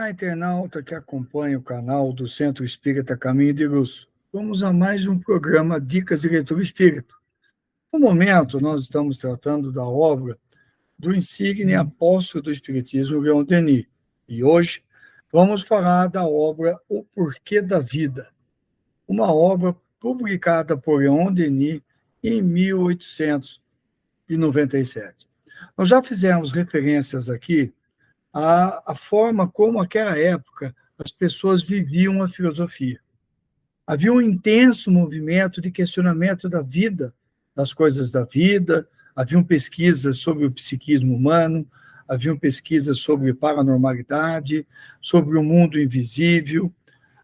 Olá, internauta que acompanha o canal do Centro Espírita Caminho de Luz. Vamos a mais um programa Dicas de Leitura Espírita. No momento, nós estamos tratando da obra do insigne apóstolo do Espiritismo, Leon Denis. E hoje vamos falar da obra O Porquê da Vida, uma obra publicada por Leon Denis em 1897. Nós já fizemos referências aqui a forma como, naquela época, as pessoas viviam a filosofia. Havia um intenso movimento de questionamento da vida, das coisas da vida, haviam pesquisas sobre o psiquismo humano, haviam pesquisas sobre paranormalidade, sobre o mundo invisível.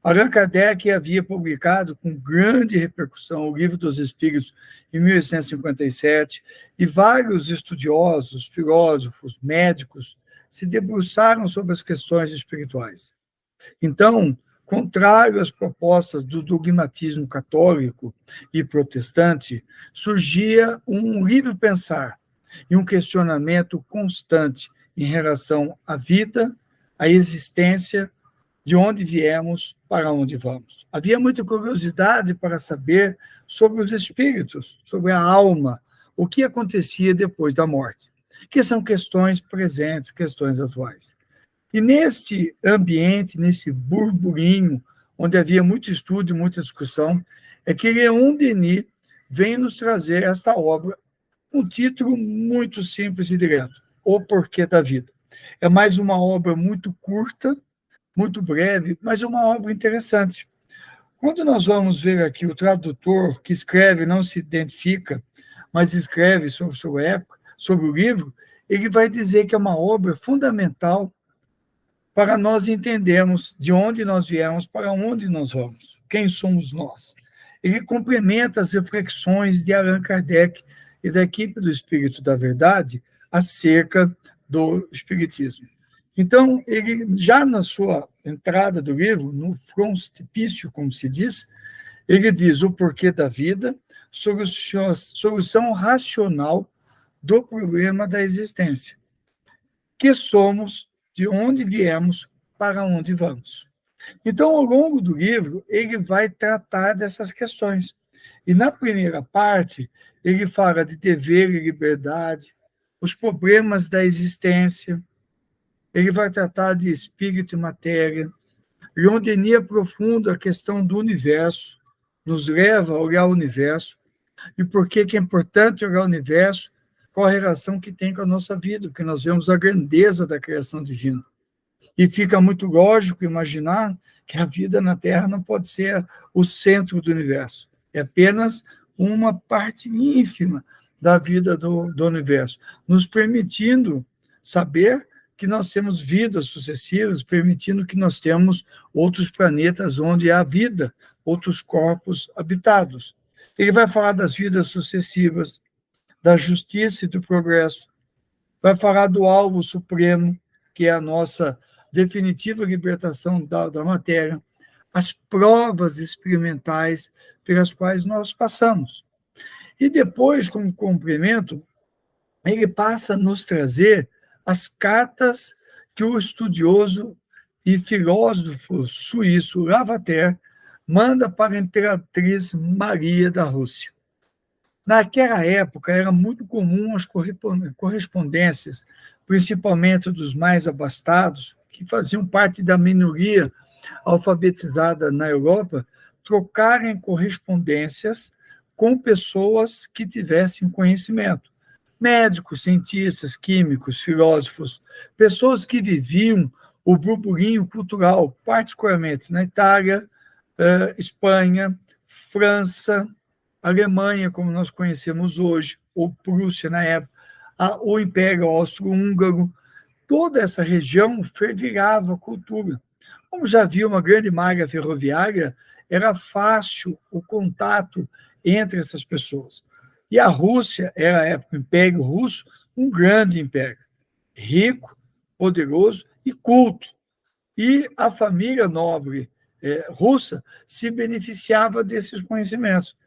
Allan Kardec havia publicado com grande repercussão o Livro dos Espíritos em 1857, e vários estudiosos, filósofos, médicos, se debruçaram sobre as questões espirituais. Então, contrário às propostas do dogmatismo católico e protestante, surgia um livre pensar e um questionamento constante em relação à vida, à existência, de onde viemos, para onde vamos. Havia muita curiosidade para saber sobre os espíritos, sobre a alma, o que acontecia depois da morte, que são questões presentes, questões atuais. E neste ambiente, nesse burburinho, onde havia muito estudo e muita discussão, é que Leon Denis vem nos trazer esta obra, um título muito simples e direto, O Porquê da Vida. É mais uma obra muito curta, muito breve, mas uma obra interessante. Quando nós vamos ver aqui o tradutor, que escreve, não se identifica, mas escreve sobre a época, sobre o livro, ele vai dizer que é uma obra fundamental para nós entendermos de onde nós viemos, para onde nós vamos, quem somos nós. Ele complementa as reflexões de Allan Kardec e da equipe do Espírito da Verdade acerca do Espiritismo. Então, ele, já na sua entrada do livro, no frontispício, como se diz, ele diz o porquê da vida, solução racional do problema da existência, que somos, de onde viemos, para onde vamos. Então, ao longo do livro, ele vai tratar dessas questões. E na primeira parte, ele fala de dever e liberdade, os problemas da existência, ele vai tratar de espírito e matéria. Leon Denis aprofunda a questão do universo, nos leva a olhar o universo, e por que é importante olhar o universo, qual a relação que tem com a nossa vida, porque nós vemos a grandeza da criação divina. E fica muito lógico imaginar que a vida na Terra não pode ser o centro do universo. É apenas uma parte ínfima da vida do universo, nos permitindo saber que nós temos vidas sucessivas, permitindo que nós temos outros planetas onde há vida, outros corpos habitados. Ele vai falar das vidas sucessivas, da justiça e do progresso, vai falar do alvo supremo, que é a nossa definitiva libertação da matéria, as provas experimentais pelas quais nós passamos. E depois, como complemento, ele passa a nos trazer as cartas que o estudioso e filósofo suíço Lavater manda para a imperatriz Maria da Rússia. Naquela época, era muito comum as correspondências, principalmente dos mais abastados, que faziam parte da minoria alfabetizada na Europa, trocarem correspondências com pessoas que tivessem conhecimento. Médicos, cientistas, químicos, filósofos, pessoas que viviam o burburinho cultural, particularmente na Itália, Espanha, França, Alemanha, como nós conhecemos hoje, ou Prússia na época, o Império Austro-Húngaro, toda essa região fervilhava a cultura. Como já havia uma grande malha ferroviária, era fácil o contato entre essas pessoas. E a Rússia era, a época, o Império Russo, um grande império, rico, poderoso e culto. E a família nobre russa se beneficiava desses conhecimentos.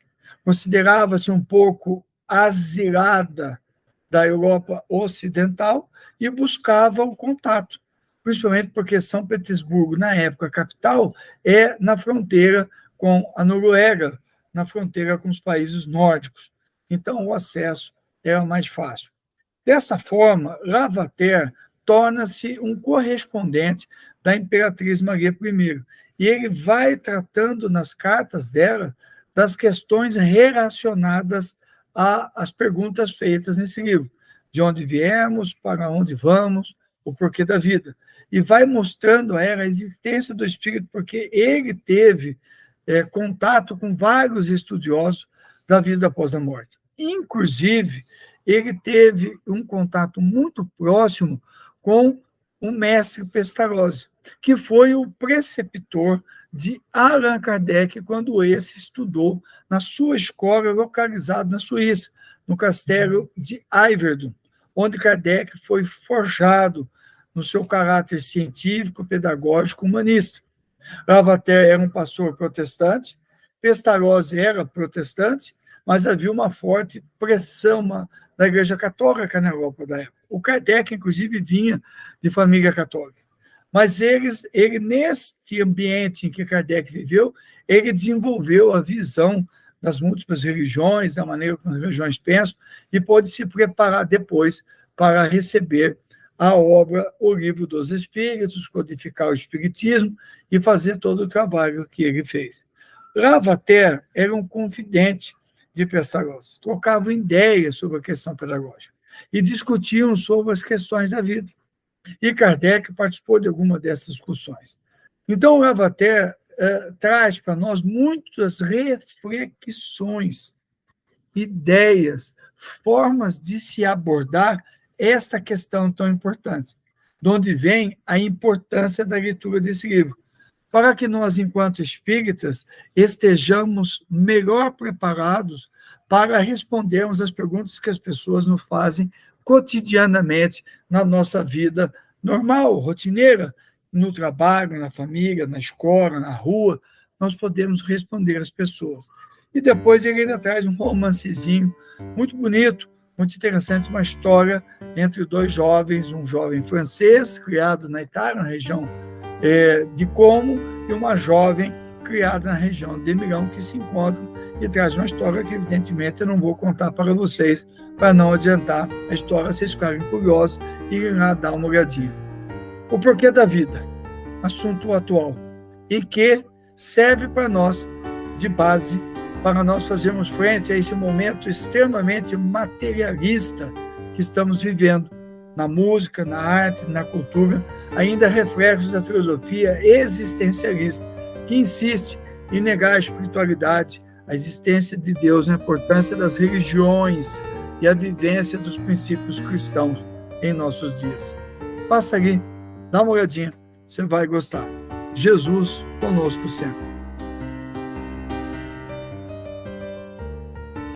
Considerava-se um pouco asilada da Europa Ocidental e buscava o contato. principalmente porque São Petersburgo, na época capital, é na fronteira com a Noruega, na fronteira com os países nórdicos. Então, o acesso era mais fácil. Dessa forma, Lavater torna-se um correspondente da Imperatriz Maria I, e ele vai tratando nas cartas dela das questões relacionadas às perguntas feitas nesse livro. De onde viemos, para onde vamos, o porquê da vida. E vai mostrando a ela a existência do Espírito, porque ele teve contato com vários estudiosos da vida após a morte. Inclusive, ele teve um contato muito próximo com o mestre Pestalozzi, que foi o preceptor de Allan Kardec quando esse estudou na sua escola localizada na Suíça, no castelo de Yverdon, onde Kardec foi forjado no seu caráter científico, pedagógico, humanista. Lavater era um pastor protestante, Pestalozzi era protestante, mas havia uma forte pressão da Igreja Católica na Europa da época. O Kardec, inclusive, vinha de família católica. Mas ele, nesse ambiente em que Kardec viveu, ele desenvolveu a visão das múltiplas religiões, da maneira como as religiões pensam, e pôde se preparar depois para receber a obra O Livro dos Espíritos, codificar o Espiritismo e fazer todo o trabalho que ele fez. Lavater era um confidente de Pestalozzi, trocavam ideias sobre a questão pedagógica e discutiam sobre as questões da vida. E Kardec participou de alguma dessas discussões. Então, Lavater traz para nós muitas reflexões, ideias, formas de se abordar esta questão tão importante, de onde vem a importância da leitura desse livro, para que nós, enquanto espíritas, estejamos melhor preparados para respondermos as perguntas que as pessoas nos fazem cotidianamente na nossa vida normal, rotineira, no trabalho, na família, na escola, na rua, nós podemos responder às pessoas. E depois ele ainda traz um romancezinho muito bonito, muito interessante, uma história entre dois jovens, um jovem francês, criado na Itália, na região de Como, e uma jovem criada na região de Milão, que se encontram e traz uma história que, evidentemente, eu não vou contar para vocês, para não adiantar a história, vocês ficarem curiosos e irem lá dar uma olhadinha. O porquê da vida, assunto atual, e que serve para nós de base para nós fazermos frente a esse momento extremamente materialista que estamos vivendo, na música, na arte, na cultura, ainda reflexos da filosofia existencialista, que insiste em negar a espiritualidade, a existência de Deus, a importância das religiões e a vivência dos princípios cristãos em nossos dias. Passa ali, dá uma olhadinha, você vai gostar. Jesus conosco sempre.